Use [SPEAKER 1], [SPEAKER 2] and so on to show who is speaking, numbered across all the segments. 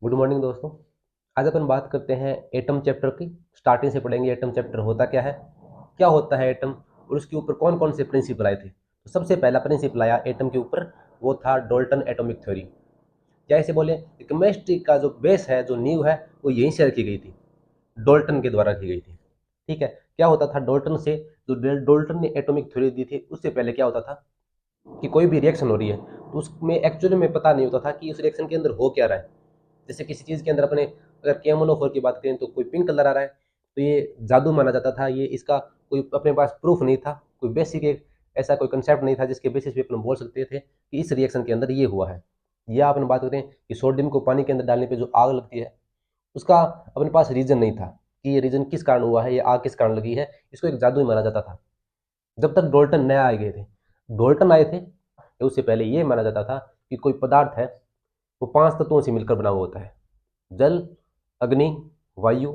[SPEAKER 1] Good morning दोस्तों। आज अपन बात करते हैं एटम चैप्टर की। स्टार्टिंग से पढ़ेंगे एटम चैप्टर होता क्या होता है एटम, और उसके ऊपर कौन कौन से प्रिंसिपल आए थे। तो सबसे पहला प्रिंसिपल आया एटम के ऊपर, वो था डॉल्टन एटॉमिक थ्योरी। क्या इसे बोले, केमिस्ट्री का जो बेस है, जो नींव है, वो यहीं से रखी गई थी, डॉल्टन के द्वारा की गई थी। ठीक है। क्या होता था डॉल्टन से, जो डॉल्टन ने एटॉमिक थ्योरी दी थी, उससे पहले क्या होता था कि कोई भी रिएक्शन हो रही है तो उसमें एक्चुअली में पता नहीं होता था कि उस रिएक्शन के अंदर हो क्या रहा है। जैसे किसी चीज़ के अंदर अपने अगर केमोनोफोर की बात करें तो कोई पिंक कलर आ रहा है तो ये जादू माना जाता था। ये इसका कोई अपने पास प्रूफ नहीं था, कोई बेसिक एक ऐसा कोई कंसेप्ट नहीं था जिसके बेसिस पे अपन बोल सकते थे कि इस रिएक्शन के अंदर ये हुआ है। या अपन बात करें कि सोडियम को पानी के अंदर डालने पे जो आग लगती है, उसका अपने पास रीजन नहीं था कि ये रीजन किस कारण हुआ है, ये आग किस कारण लगी है। इसको एक जादू ही माना जाता था जब तक डोल्टन नया आए गए थे। डोल्टन आए थे तो उससे पहले ये माना जाता था कि कोई पदार्थ है वो 5 तत्वों से मिलकर बना हुआ होता है। जल, अग्नि, वायु,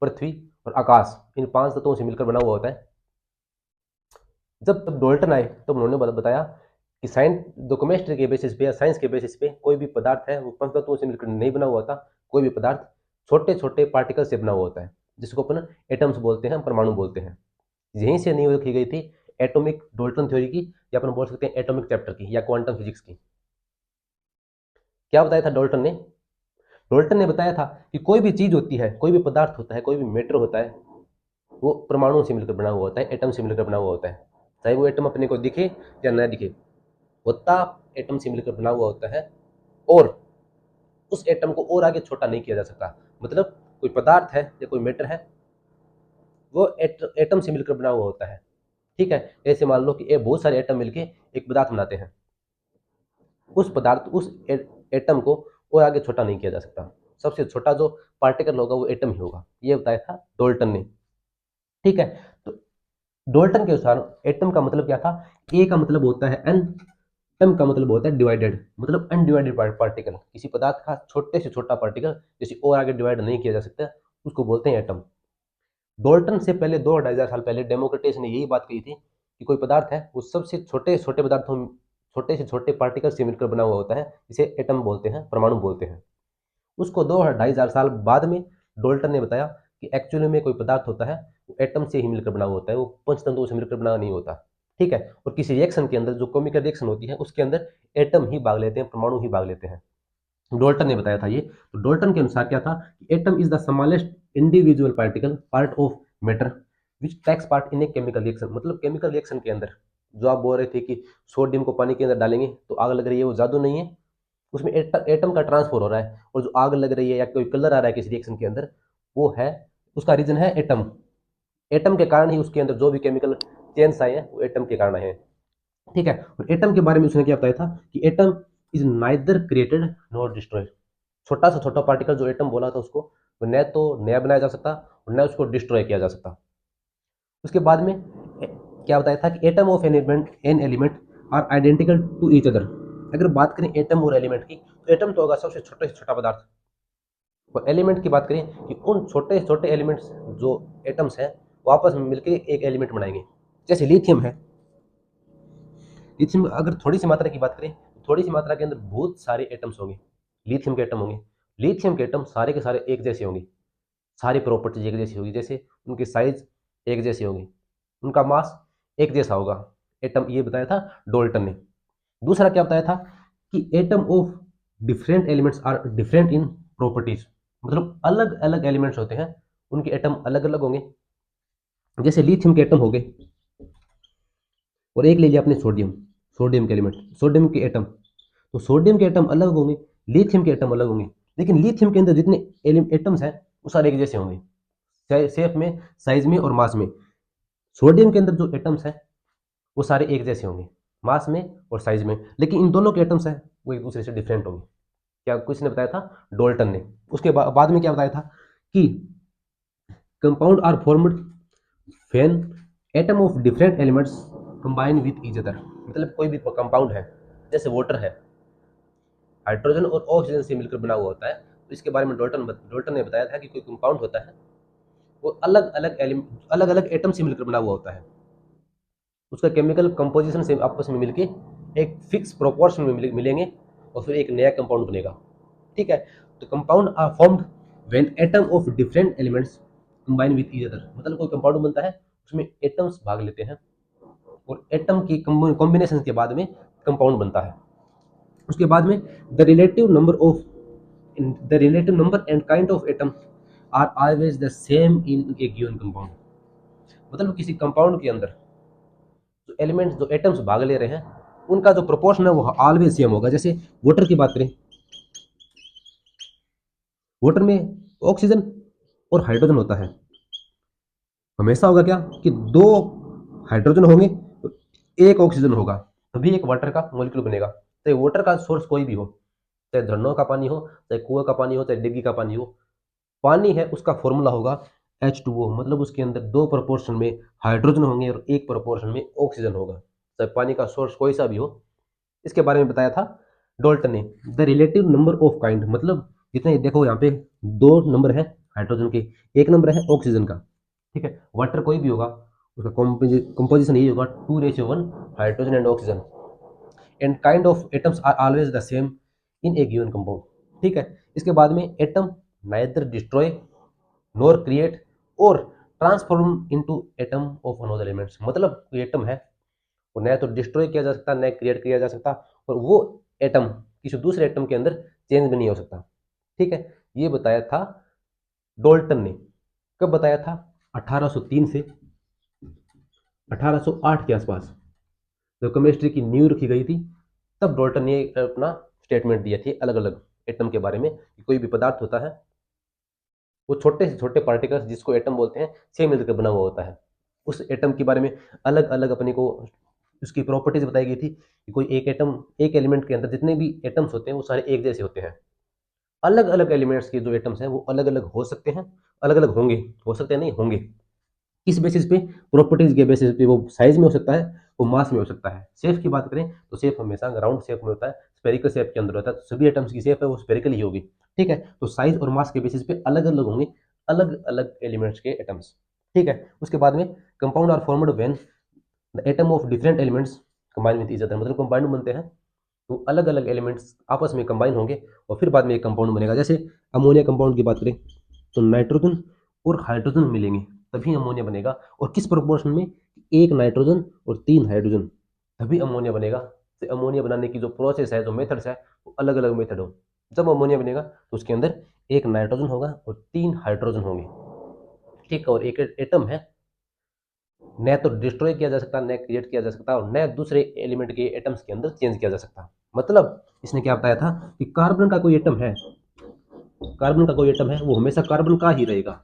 [SPEAKER 1] पृथ्वी और आकाश, इन 5 तत्वों से मिलकर बना हुआ होता है। जब तब डोल्टन आए तो उन्होंने बताया कि साइंस जो केमिस्ट्री के बेसिस पे या साइंस के बेसिस पे कोई भी पदार्थ है वो 5 तत्वों से मिलकर नहीं बना हुआ होता। कोई भी पदार्थ छोटे छोटे पार्टिकल से बना हुआ होता है, जिसको अपन एटम्स बोलते हैं, परमाणु बोलते हैं। यहीं से नींव रखी गई थी एटॉमिक डोल्टन थ्योरी की, या अपन बोल सकते हैं एटॉमिक चैप्टर की या क्वांटम फिजिक्स की। क्या बताया था डोल्टन ने? डोल्टन ने बताया था कि कोई भी चीज होती है, कोई भी पदार्थ होता है, कोई भी मैटर होता है, वो परमाणु से मिलकर बना हुआ होता है, एटम से मिलकर बना हुआ होता है। चाहे वो एटम अपने को दिखे या न दिखे, होता एटम से मिलकर बना हुआ होता है। और उस एटम को और आगे छोटा नहीं किया जा सकता। मतलब कोई पदार्थ है या कोई मैटर है, वो एटम से मिलकर बना हुआ होता है। ठीक है। ऐसे मान लो कि ये बहुत सारे एटम मिलके एक पदार्थ बनाते हैं। उस एटम को और आगे छोटा नहीं किया जा सकता। सबसे छोटा जो पार्टिकल होगा वो एटम ही होगा। ये बताया था डोल्टन ने। ठीक है। तो डोल्टन के अनुसार एटम का मतलब क्या था? ए का मतलब होता है एन, एम का मतलब होता है डिवाइडेड, मतलब अनडिवाइडेड पार्टिकल। किसी पदार्थ का छोटे से छोटा पार्टिकल जिसे और आगे डिवाइड नहीं किया जा सकता, उसको बोलते हैं एटम। डोल्टन से पहले 2-2.5 साल पहले डेमोक्रेटस ने यही बात कही थी कि कोई पदार्थ है वो सबसे छोटे छोटे पदार्थों, छोटे से छोटे पार्टिकल से मिलकर बना हुआ होता है, जिसे एटम बोलते हैं, परमाणु बोलते हैं। उसको 2-2.5 साल बाद में डोल्टन ने बताया कि एक्चुअली में कोई पदार्थ होता है वो एटम से ही मिलकर बना हुआ होता है, वो पंचतंतुओं से मिलकर बना नहीं होता। ठीक है। और किसी रिएक्शन के अंदर जो केमिकल रिएक्शन होती है उसके अंदर एटम ही भाग लेते हैं, परमाणु ही भाग लेते हैं। डोल्टन ने बताया था ये। तो डोल्टन के अनुसार क्या था कि atom is the smallest individual particle part of matter which takes part in a chemical reaction. मतलब केमिकल रिएक्शन के अंदर जो आप बोल रहे थे कि सोडियम को पानी के अंदर डालेंगे तो आग लग रही है, वो जादू नहीं है। उसमें एटम का ट्रांसफर हो रहा है, और जो आग लग रही है या कोई कलर आ रहा है किसी रिएक्शन के अंदर, वो है, उसका रीजन है एटम। एटम के कारण ही उसके अंदर जो भी केमिकल चेंज आए हैं वो एटम के कारण आए हैं। ठीक है। और एटम के बारे में उसने क्या बताया था कि atom is neither created not destroyed. छोटा सा छोटा पार्टिकल जो एटम बोला था उसको, वो न तो नया बनाया जा सकता और न उसको डिस्ट्रॉय किया जा सकता। उसके बाद में क्या बताया था कि atom of an element are identical to each other. अगर बात करें एटम और एलिमेंट की, तो एटम तो होगा सबसे छोटे से छोटा पदार्थ। और एलिमेंट की बात करें कि उन छोटे छोटे एलिमेंट्स जो एटम्स हैं वो आपस में मिलकर एक एलिमेंट बनाएंगे। जैसे लिथियम है, लिथियम अगर थोड़ी सी मात्रा की बात करें तो थोड़ी सी मात्रा के अंदर बहुत सारे एटम्स होंगे, लिथियम के एटम होंगे। लिथियम के एटम सारे के सारे एक जैसे होंगे, सारी प्रॉपर्टीज एक जैसी होगी। जैसे उनकी साइज एक जैसी होगी, उनका मास एक जैसा होगा। एटम ये बताया था डोल्टन ने। दूसरा क्या बताया था कि atom of different elements are different in properties. मतलब अलग अलग एलिमेंट्स होते हैं, उनके एटम अलग अलग होंगे। जैसे लिथियम के एटम हो गए, और एक ले लिया आपने सोडियम, सोडियम के एलिमेंट, सोडियम के एटम। तो सोडियम के एटम अलग होंगे, लिथियम के एटम अलग होंगे। लेकिन लिथियम के अंदर जितने एटम्स हैं वो सारे एक जैसे होंगे, चाहे शेप में, साइज में और मास में। सोडियम के अंदर जो एटम्स हैं वो सारे एक जैसे होंगे, मास में और साइज में। लेकिन इन दोनों के एटम्स हैं वो एक दूसरे से डिफरेंट होंगे। क्या किसने बताया था? डोल्टन ने। उसके बाद में क्या बताया था कि compound are formed when atom of different elements combine with each other. मतलब कोई भी कंपाउंड है, जैसे वाटर है, हाइड्रोजन और ऑक्सीजन से मिलकर बना हुआ होता है। तो इसके बारे में डोल्टन ने बताया था कि कोई कंपाउंड होता है वो अलग अलग एटम से मिलकर बना हुआ होता है। उसका केमिकल कंपोजिशन से आपस में मिलके एक फिक्स प्रोपोर्शन में मिलेंगे और फिर एक नया कंपाउंड बनेगा। ठीक है। तो compound are formed when atom of different elements combine with each other, मतलब कोई कंपाउंड बनता है उसमें एटम्स भाग लेते हैं और एटम की कॉम्बिनेशन के बाद में कंपाउंड बनता है। उसके बाद में the relative number of the relative number and kind of atom are always the same in a given compound, मतलब किसी कंपाउंड के अंदर जो एलिमेंट्स जो एटम्स भाग ले रहे हैं उनका जो प्रोपोर्शन है वो ऑलवेज सेम होगा। जैसे वाटर की बात करें, वाटर में ऑक्सीजन और हाइड्रोजन होता है, हमेशा होगा क्या कि दो हाइड्रोजन होंगे तो एक ऑक्सीजन होगा, तभी एक वाटर का मॉलिक्यूल बनेगा। चाहे वाटर का सोर्स कोई भी हो, चाहे झरनों का पानी हो, चाहे कुआं का पानी हो, चाहे डिग्गी का पानी हो, पानी है उसका फॉर्मूला होगा H2O, मतलब उसके अंदर दो प्रोपोर्शन में हाइड्रोजन होंगे और एक प्रोपोर्शन में ऑक्सीजन होगा, चाहे पानी का सोर्स कोई सा भी हो। इसके बारे में बताया था डोल्टन ने। The relative number of kind, मतलब जितने देखो यहाँ पे दो नंबर है हाइड्रोजन के, एक नंबर है ऑक्सीजन का, ठीक है। वाटर कोई भी होगा उसका कंपोजिशन यही होगा 2:1 hydrogen and oxygen, and kind of atoms are always the same in a given compound, ठीक है। इसके बाद में atom neither destroy nor create और transform into atom of another elements, मतलब कोई एटम है वो न तो डिस्ट्रॉय किया जा सकता, न क्रिएट किया जा सकता, और वो एटम किसी दूसरे एटम के अंदर चेंज भी नहीं हो सकता, ठीक है। ये बताया था डोल्टन ने। कब बताया था? 1803 से 1808 के आसपास जब केमिस्ट्री की नींव रखी गई थी, तब डोल्टन ने अपना स्टेटमेंट दिए थे अलग अलग एटम के बारे में कि कोई भी पदार्थ होता है वो छोटे से छोटे पार्टिकल्स जिसको एटम बोलते हैं से मिलकर बना हुआ होता है। उस एटम के बारे में अलग अलग अपने को उसकी प्रॉपर्टीज बताई गई थी कि कोई एक एटम, एक एलिमेंट के अंदर जितने भी एटम्स होते हैं वो सारे एक जैसे होते हैं। अलग अलग एलिमेंट्स के जो एटम्स हैं वो अलग अलग हो सकते हैं, अलग अलग होंगे, हो सकते हैं नहीं होंगे। किस बेसिस पे? प्रॉपर्टीज के बेसिस पे। वो साइज में हो सकता है, वो मास में हो सकता है। शेप की बात करें तो शेप हमेशा राउंड शेप में होता है, स्फेरिकल शेप के अंदर होता है, तो सभी एटम्स की शेप है वो स्फेरिकल ही होगी, ठीक है। तो साइज और मास के बेसिस पे अलग अलग होंगे अलग अलग एलिमेंट्स के एटम्स, ठीक है। उसके बाद में compound are formed when the atom of different elements combine with each other, मतलब कंपाउंड बनते हैं तो अलग अलग एलिमेंट्स आपस में कंबाइन होंगे और फिर बाद में एक कंपाउंड बनेगा। जैसे अमोनिया कंपाउंड की बात करें तो नाइट्रोजन और हाइड्रोजन मिलेंगे तभी अमोनिया बनेगा, और किस प्रोपोर्शन में? एक नाइट्रोजन और तीन हाइड्रोजन, तभी अमोनिया बनेगा। तो अमोनिया बनाने की जो प्रोसेस है, जो मेथड्स है, वो अलग अलग मेथड हो। जब अमोनिया बनेगा तो उसके अंदर एक नाइट्रोजन होगा और तीन हाइड्रोजन होंगे, ठीक है। और एक एटम है न तो डिस्ट्रॉय किया जा सकता, न क्रिएट किया जा सकता, और न दूसरे एलिमेंट के एटम्स के अंदर चेंज किया जा सकता। मतलब इसने क्या बताया था कि कार्बन का कोई एटम है, कार्बन का कोई एटम है वो हमेशा कार्बन का ही रहेगा,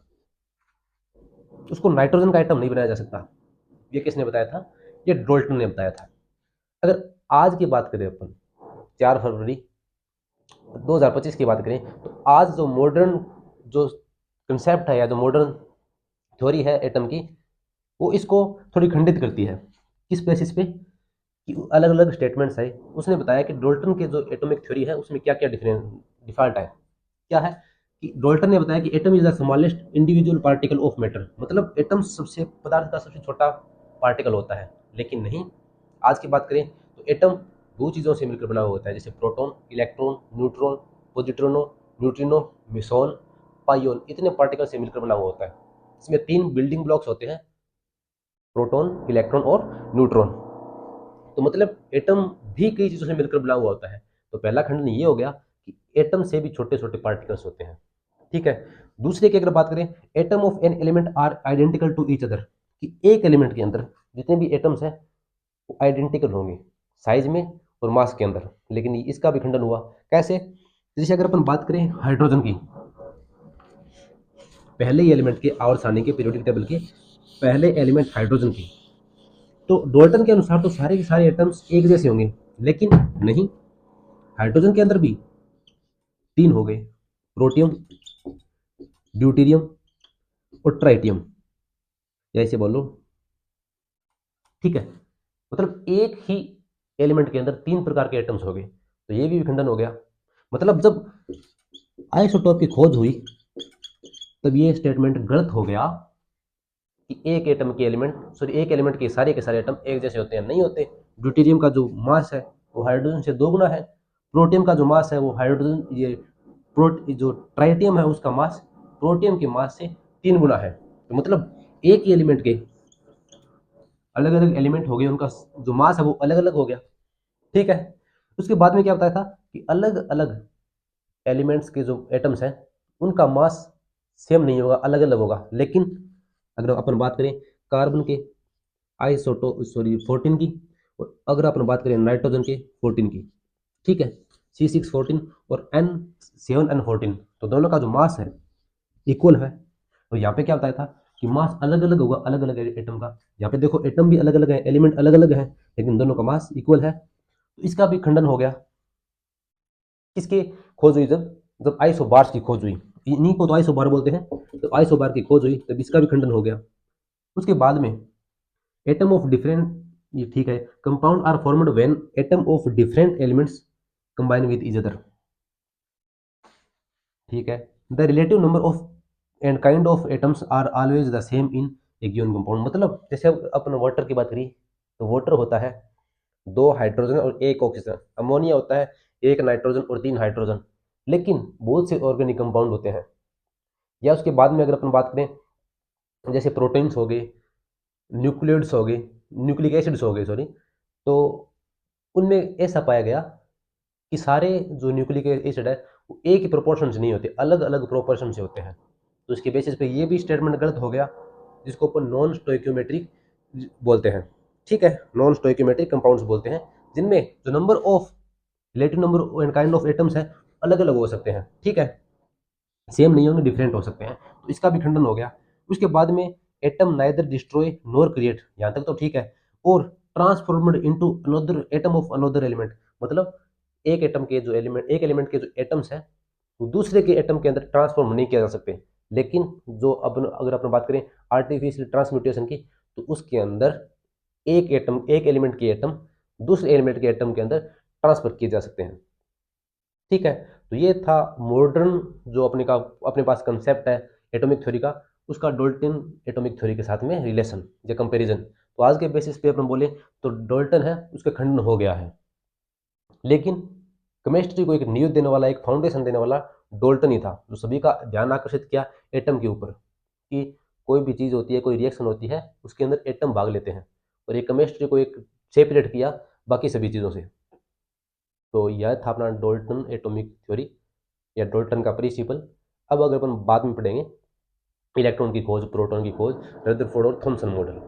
[SPEAKER 1] उसको नाइट्रोजन का एटम नहीं बनाया जा सकता। ये किसने बताया था? ये डोल्टन ने बताया था। अगर आज की बात करें अपन 4 फरवरी 2025 की बात करें तो आज जो मॉडर्न जो कंसेप्ट है या जो मॉडर्न थ्योरी है एटम की, वो इसको थोड़ी खंडित करती है। किस बेसिस पे? कि अलग अलग स्टेटमेंट्स है। उसने बताया कि डोल्टन के जो एटॉमिक थ्योरी है उसमें क्या क्या डिफॉल्ट है। क्या है कि डोल्टन ने बताया कि atom is the smallest individual particle of matter, मतलब एटम सबसे पदार्थ का सबसे छोटा पार्टिकल होता है। लेकिन नहीं, आज की बात करें तो एटम दो चीज़ों से मिलकर बना हुआ होता है, जैसे proton, electron, neutron, पॉजिट्रॉनो, neutrino, meson, पाइयोन, इतने पार्टिकल से मिलकर बना हुआ होता है। इसमें 3 बिल्डिंग ब्लॉक्स होते हैं, प्रोटॉन, इलेक्ट्रॉन और न्यूट्रॉन। तो मतलब एटम भी कई चीज़ों से मिलकर बना हुआ होता है। तो पहला खंडन ये हो गया कि एटम से भी छोटे छोटे पार्टिकल्स होते हैं, ठीक है। दूसरे की अगर बात करें, atom of an element are identical to each other, कि एक एलिमेंट के अंदर जितने भी एटम्स हैं वो आइडेंटिकल होंगे साइज में और मास के अंदर। लेकिन इसका भी खंडन हुआ। कैसे? जैसे अगर अपन बात करें हाइड्रोजन की, पहले एलिमेंट के आवर्त सारणी के पीरियोडिक टेबल के पहले एलिमेंट हाइड्रोजन की, तो डॉल्टन के अनुसार तो सारे के सारे एटम्स एक जैसे होंगे, लेकिन नहीं, हाइड्रोजन के अंदर भी 3 हो गए, प्रोटियम, ड्यूटेरियम और ट्राइटियम, या ऐसे बोलो, ठीक है। मतलब एक ही एलिमेंट के अंदर 3 प्रकार के एटम्स हो गए, तो ये भी विखंडन हो गया। मतलब जब आइसोटोप की खोज हुई तब ये स्टेटमेंट गलत हो गया कि एक एटम के एलिमेंट, सॉरी एक एलिमेंट के सारे एटम एक जैसे होते हैं, नहीं होते। ड्यूटेरियम का जो मास है वो हाइड्रोजन से 2 गुना है, प्रोटियम का जो मास है वो हाइड्रोजन ये जो ट्राइटियम है उसका मास प्रोटियम के मास से 3 गुना है। तो मतलब एक ही एलिमेंट के अलग अलग एलिमेंट हो गए, उनका जो मास है वो अलग अलग हो गया। ठीक है, उसके बाद में क्या बताया था कि अलग अलग एलिमेंट्स के जो एटम्स हैं उनका मास सेम नहीं होगा, अलग अलग होगा। लेकिन अगर अपन बात करें कार्बन के आइसोटो सॉरी 14 की, और अगर अपन बात करें नाइट्रोजन के 14 की, ठीक है, C6 14 और N7N14, तो दोनों का जो मास है इक्वल है। तो यहाँ पे क्या बताया था कि मास अलग अलग होगा अलग अलग एटम का। यहाँ पे देखो एटम भी अलग अलग है, एलिमेंट अलग अलग है, लेकिन दोनों का मास इक्वल है। तो इसका भी खंडन हो गया। किसकी खोज हुई? जब जब आइसोबार्स की खोज हुई, इन्हीं को तो आइसोबार बोलते हैं। तो आइसोबार की खोज हुई तब इसका भी खंडन हो गया। उसके बाद में एटम ऑफ डिफरेंट, ये ठीक है, compound are formed when atom of different elements combine with each other. ठीक है, the relative number of and kind of atoms are always the same in a given compound. मतलब जैसे अपन water की बात करी, तो वाटर होता है 2 हाइड्रोजन और 1 ऑक्सीजन। अमोनिया होता है 1 नाइट्रोजन और 3 हाइड्रोजन। लेकिन बहुत से ऑर्गेनिक कंपाउंड होते हैं। या उसके बाद में अगर अपन बात करें, जैसे प्रोटीन्स हो गए, न्यूक्लियोइड्स हो गए, न्यूक्लिक एसिड्स हो गए सॉरी, तो उनमें ऐसा पाया गया कि सारे जो न्यूक्लिक एसिड है वो एक ही प्रोपोर्शन से नहीं होते, अलग अलग प्रोपोर्शन से होते हैं। तो इसके बेसिस पे ये भी स्टेटमेंट गलत हो गया, जिसको अपन नॉन स्टोइक्योमेट्रिक बोलते हैं। ठीक है, नॉन स्टोइक्योमेट्रिक कंपाउंड्स बोलते हैं, जिनमें जो number of relative number and kind of atoms है अलग अलग हो सकते हैं। ठीक है, सेम नहीं होंगे, डिफरेंट हो सकते हैं। तो इसका भी खंडन हो गया। उसके बाद में atom neither destroy nor create, यहाँ तक तो ठीक है, और ट्रांसफॉर्मड into another atom of another element. मतलब एक एटम के जो एलिमेंट, एक एलिमेंट के जो एटम्स हैं वो दूसरे के एटम के अंदर ट्रांसफॉर्म नहीं किया जा सकते। लेकिन जो अपन अगर अपन बात करें आर्टिफिशियल ट्रांसम्यूटेशन की, तो उसके अंदर एक एटम, एक एलिमेंट के एटम दूसरे एलिमेंट के एटम के अंदर ट्रांसफर किए जा सकते हैं। ठीक है, तो ये था मॉडर्न जो अपने पास कंसेप्ट है एटॉमिक थ्योरी का, उसका डोल्टन एटॉमिक थ्योरी के साथ में रिलेशन या कंपैरिजन। तो आज के बेसिस पे अपन बोले तो डोल्टन है उसका खंडन हो गया है। लेकिन केमिस्ट्री को एक नींव देने वाला, एक फाउंडेशन देने वाला डोल्टन ही था, जो सभी का ध्यान आकर्षित किया एटम के ऊपर, कि कोई भी चीज़ होती है, कोई रिएक्शन होती है, उसके अंदर एटम भाग लेते हैं। और ये केमिस्ट्री को एक सेपरेट किया बाकी सभी चीज़ों से। तो यह था अपना डोल्टन एटॉमिक थ्योरी या डोल्टन का प्रिंसिपल। अब अगर अपन बाद में पढ़ेंगे इलेक्ट्रॉन की खोज, प्रोटॉन की खोज, रदरफोर्ड और थॉमसन मॉडल।